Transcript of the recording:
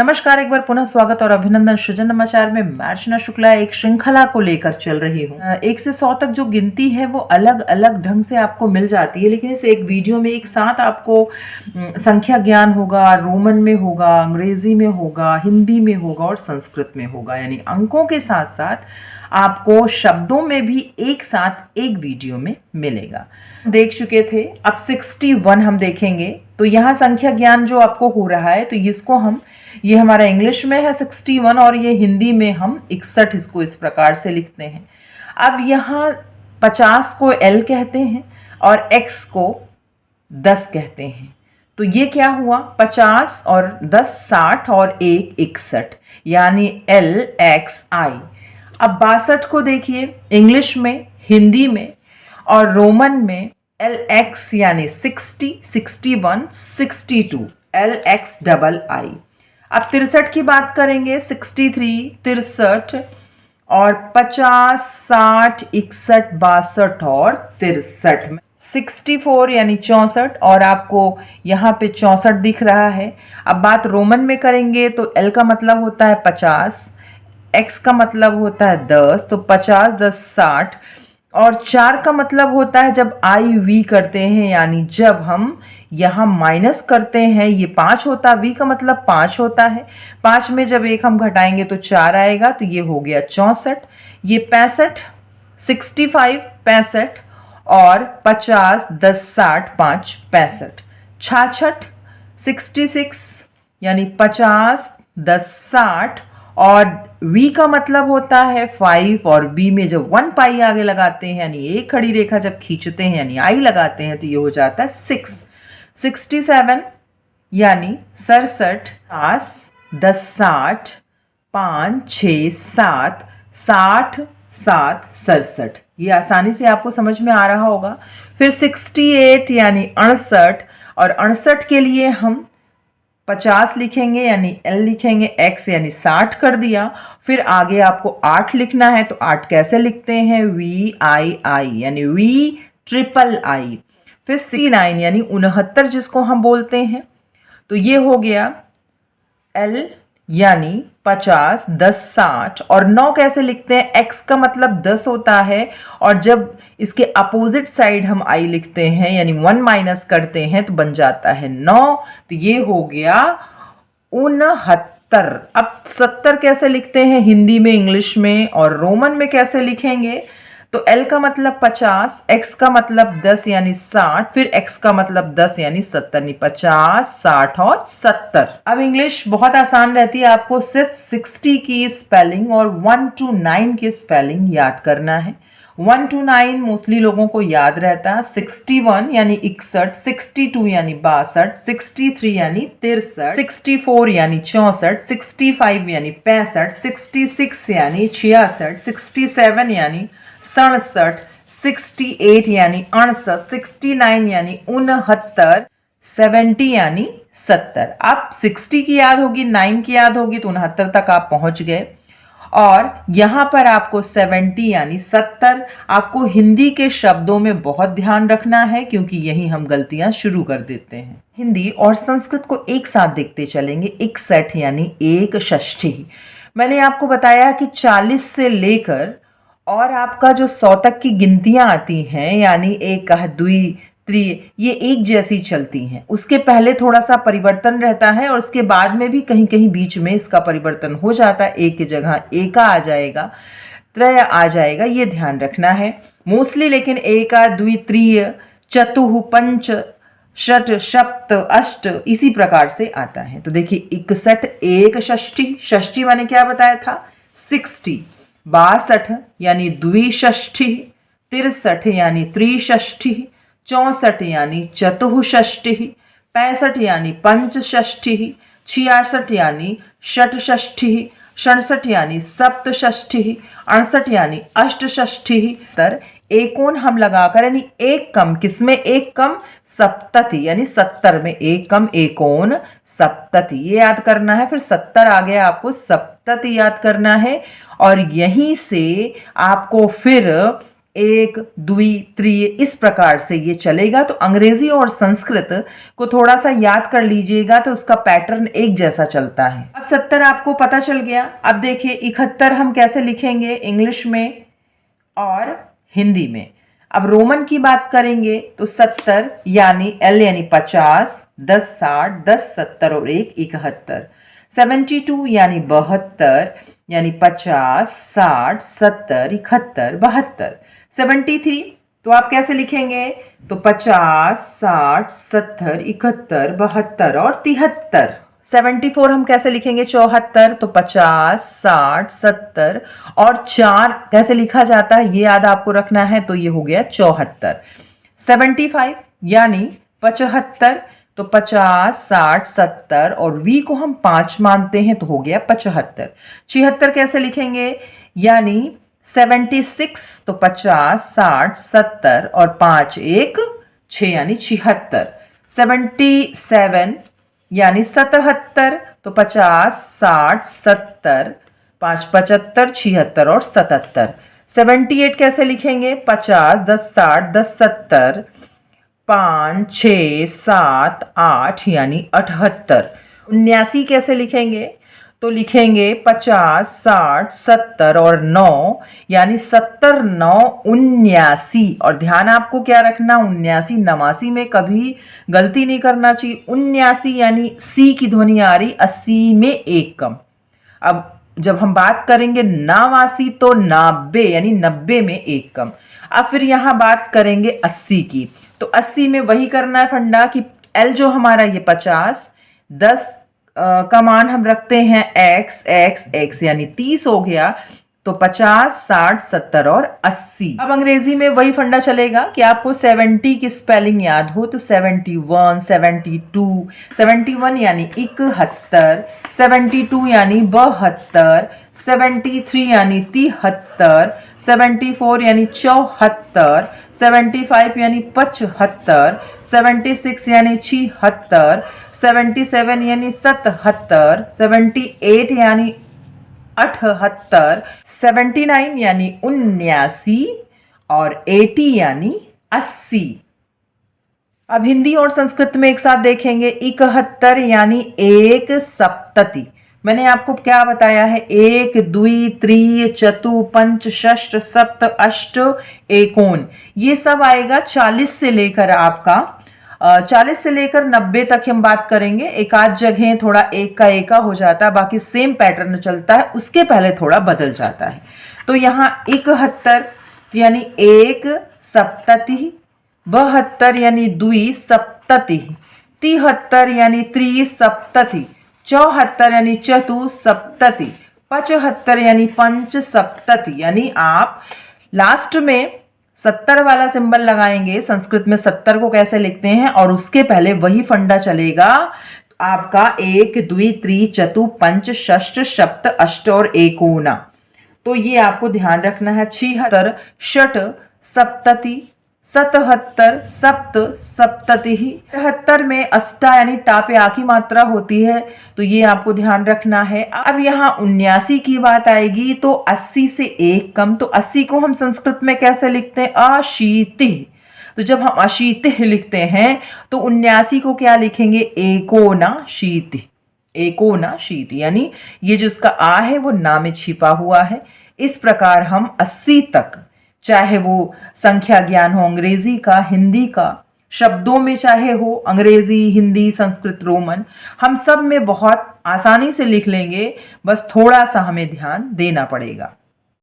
नमस्कार, एक बार पुनः स्वागत और अभिनंदन। सृजन नवाचार में मैं अर्चना शुक्ला एक श्रृंखला को लेकर चल रही हूँ। 1 से 100 तक जो गिनती है वो अलग अलग ढंग से आपको मिल जाती है, लेकिन इस एक वीडियो में एक साथ आपको संख्या ज्ञान होगा, रोमन में होगा, अंग्रेजी में होगा, हिंदी में होगा और संस्कृत में होगा। यानी अंकों के साथ साथ आपको शब्दों में भी एक साथ एक वीडियो में मिलेगा। देख चुके थे, अब 61 हम देखेंगे। तो यहाँ संख्या ज्ञान जो आपको हो रहा है, तो इसको हम, ये हमारा इंग्लिश में है 61 और ये हिंदी में हम 61 इसको इस प्रकार से लिखते हैं। अब यहाँ 50 को L कहते हैं और X को 10 कहते हैं। तो ये क्या हुआ, 50 और 10 60 और 1 61, यानी LXI। अब 62 को देखिए, इंग्लिश में, हिंदी में और रोमन में LX यानी 60, 61, 62, LXII। अब 63 की बात करेंगे, 63, 63 और 50, 60, 61, 62 और 63 में 64 यानी 64 और आपको यहाँ पे 64 दिख रहा है। अब बात रोमन में करेंगे तो L का मतलब होता है 50, X का मतलब होता है 10, तो 50, 10, 60 और 4 का मतलब होता है जब IV करते हैं, यानी जब हम यहाँ माइनस करते हैं, ये 5 होता है, V का मतलब 5 होता है। 5 में जब 1 हम घटाएंगे तो 4 आएगा, तो ये हो गया 64। ये 65, 65, 65 और 50, 10, 60, 5, 65। 66, 66 यानी 50, 10, 60 और V का मतलब होता है 5 और B में जब 1 पाई आगे लगाते हैं, यानी एक खड़ी रेखा जब खींचते हैं यानी I लगाते हैं, तो ये हो जाता है 6। 67 यानी 67, 10, 60, 5, 6, 7, 60, 7, 67। ये आसानी से आपको समझ में आ रहा होगा। फिर 68 यानी 68 और 68 के लिए हम 50 लिखेंगे यानी L लिखेंगे, X यानी 60 कर दिया। फिर आगे आपको 8 लिखना है, तो 8 कैसे लिखते हैं, VII यानी VIII। फिर 69 यानी 69 जिसको हम बोलते हैं, तो ये हो गया L यानी 50, 10, 60 और 9 कैसे लिखते हैं, X का मतलब 10 होता है और जब इसके अपोजिट साइड हम I लिखते हैं यानी 1 माइनस करते हैं तो बन जाता है 9, तो ये हो गया 69। अब 70 कैसे लिखते हैं, हिंदी में, इंग्लिश में और रोमन में कैसे लिखेंगे, तो L का मतलब 50, X का मतलब 10 यानी 60, फिर X का मतलब 10 यानी 70, नहीं 50, 60 और 70। अब इंग्लिश बहुत आसान रहती है, आपको सिर्फ 60 की स्पेलिंग और 1 to 9 की स्पेलिंग याद करना है। 1 to 9 मोस्टली लोगों को याद रहता है। 61 यानी 61, 62 यानी 62, 63 यानी 63, 64 यानी 64, 65 यानी 65, 66 यानी 66, 67 यानी 67, 68 यानी 68, 69 यानी 69, 70 यानी 70। आप 60 की याद होगी, 9 की याद होगी, तो 69 तक आप पहुंच गए। और यहाँ पर आपको 70 यानी 70, आपको हिंदी के शब्दों में बहुत ध्यान रखना है क्योंकि यही हम गलतियां शुरू कर देते हैं। हिंदी और संस्कृत को एक साथ देखते चलेंगे। 61 यानी 1/6। मैंने आपको बताया कि 40 से लेकर और आपका जो 100 तक की गिनतियां आती हैं, यानी 1, 2, 3, ये एक जैसी चलती हैं। उसके पहले थोड़ा सा परिवर्तन रहता है और उसके बाद में भी कहीं कहीं बीच में इसका परिवर्तन हो जाता है। एक की जगह एका आ जाएगा, त्रय आ जाएगा, ये ध्यान रखना है मोस्टली। लेकिन एका, द्वि, त्रीय, चतुः, पंच, षट, सप्त, अष्ट इसी प्रकार से आता है। तो देखिए 61 1/6, षष्ठी मैंने क्या बताया था 60, 62 यानी द्विषष्ठी, 63 यानी त्रिषष्ठी, 64 यानी चतुःषष्ठी, 65 यानी पंचषष्ठी, 66 यानी षटषष्ठी, 67 यानी सप्तषष्ठी, 68 यानी अष्टषष्ठी। तर एकोन हम लगाकर यानी एक कम, किसमें एक कम, सप्तति यानी 70 में एक कम, एकोन सप्तति, ये याद करना है। फिर 70 आ गया, आपको सप्तति याद करना है और यहीं से आपको फिर एक, द्वि, त्रीय, इस प्रकार से ये चलेगा। तो अंग्रेजी और संस्कृत को थोड़ा सा याद कर लीजिएगा तो उसका पैटर्न एक जैसा चलता है। अब 70 आपको पता चल गया। अब देखिए 71 हम कैसे लिखेंगे इंग्लिश में और हिंदी में। अब रोमन की बात करेंगे तो 70 यानी L यानी 50, 10 60, 10 70 और 1 71। 72 यानी 72 यानी 50, 60, 70, 71, 72। 73 तो आप कैसे लिखेंगे? तो 50, 60, 70, 71, 72 और 73। 74 हम कैसे लिखेंगे? 74 तो 50, 60, 70 और 4 कैसे लिखा जाता है ये याद आपको रखना है, तो ये हो गया 74। 75 यानी 75 तो 50, 60, 70 और V को हम 5 मानते हैं तो हो गया 75। 76 कैसे लिखेंगे? यानी 76 तो 50, 60, 70 और 5 1 6 यानी 76। 77 यानी 77 तो 50, 60, 70, 5 75, 76 और 77। 78 कैसे लिखेंगे? 50, 10 60, 10 70, 5 6 7 8 यानी 78। 79 कैसे लिखेंगे? तो लिखेंगे 50, 60, 70 और 9 यानी 70 9 79। और ध्यान आपको क्या रखना, 79 89 में कभी गलती नहीं करना चाहिए। 79 यानी सी की ध्वनि आ रही 80 में एक कम। अब जब हम बात करेंगे 89 तो 90 यानी 90 में एक कम। अब फिर यहाँ बात करेंगे 80 की, तो 80 में वही करना है फंडा कि L जो हमारा ये 50, 10 का मान हम रखते हैं x यानी 30 हो गया, तो 50, 60, 70 और 80। अब अंग्रेजी में वही फंडा चलेगा कि आपको 70 की स्पेलिंग याद हो तो 71, 72, 71 यानी 71, 72 यानी 72, 73 यानी 73, 74 यानी 74, 75 यानी 75, 76 यानी 76, 77 यानी 77, 78 यानी 78, 79 यानी 79 और 80 यानी 80। अब हिंदी और संस्कृत में एक साथ देखेंगे। 71 यानी 1 सप्तति। मैंने आपको क्या बताया है? 1 द्वि त्रि चतु पंच षष्ठ सप्त अष्ट एकोन, ये सब आएगा 40 से लेकर आपका 40 से लेकर 90 तक हम बात करेंगे। एक आध जगह थोड़ा एक का एका हो जाता है, बाकी सेम पैटर्न चलता है, उसके पहले थोड़ा बदल जाता है। तो यहाँ 71 यानी 1 सप्तति, 72 यानी द्वि सप्तति, 73 यानी त्रि सप्तति, 74 यानी चतु सप्तति, 75 यानी पंच सप्तति। यानी आप लास्ट में 70 वाला सिंबल लगाएंगे। संस्कृत में 70 को कैसे लिखते हैं और उसके पहले वही फंडा चलेगा आपका 1 द्वि त्रि चतु पंच षष्ठ सप्त अष्ट और एकोना। तो ये आपको ध्यान रखना है। 76 षट सप्तति, 77 सप्त सप्तति, 73 में अष्टा यानी टा पे आ की मात्रा होती है, तो ये आपको ध्यान रखना है। अब यहाँ 79 की बात आएगी तो 80 से एक कम, तो 80 को हम संस्कृत में कैसे लिखते हैं? अशीतिः। तो जब हम अशीतिः लिखते हैं तो 79 को क्या लिखेंगे? एकोनाशीतिः। एकोनाशीतिः यानी ये जो इसका आ है वो ना में छिपा हुआ है। इस प्रकार हम 80 तक, चाहे वो संख्या ज्ञान हो अंग्रेजी का, हिंदी का, शब्दों में चाहे हो अंग्रेजी, हिंदी, संस्कृत, रोमन, हम सब में बहुत आसानी से लिख लेंगे। बस थोड़ा सा हमें ध्यान देना पड़ेगा।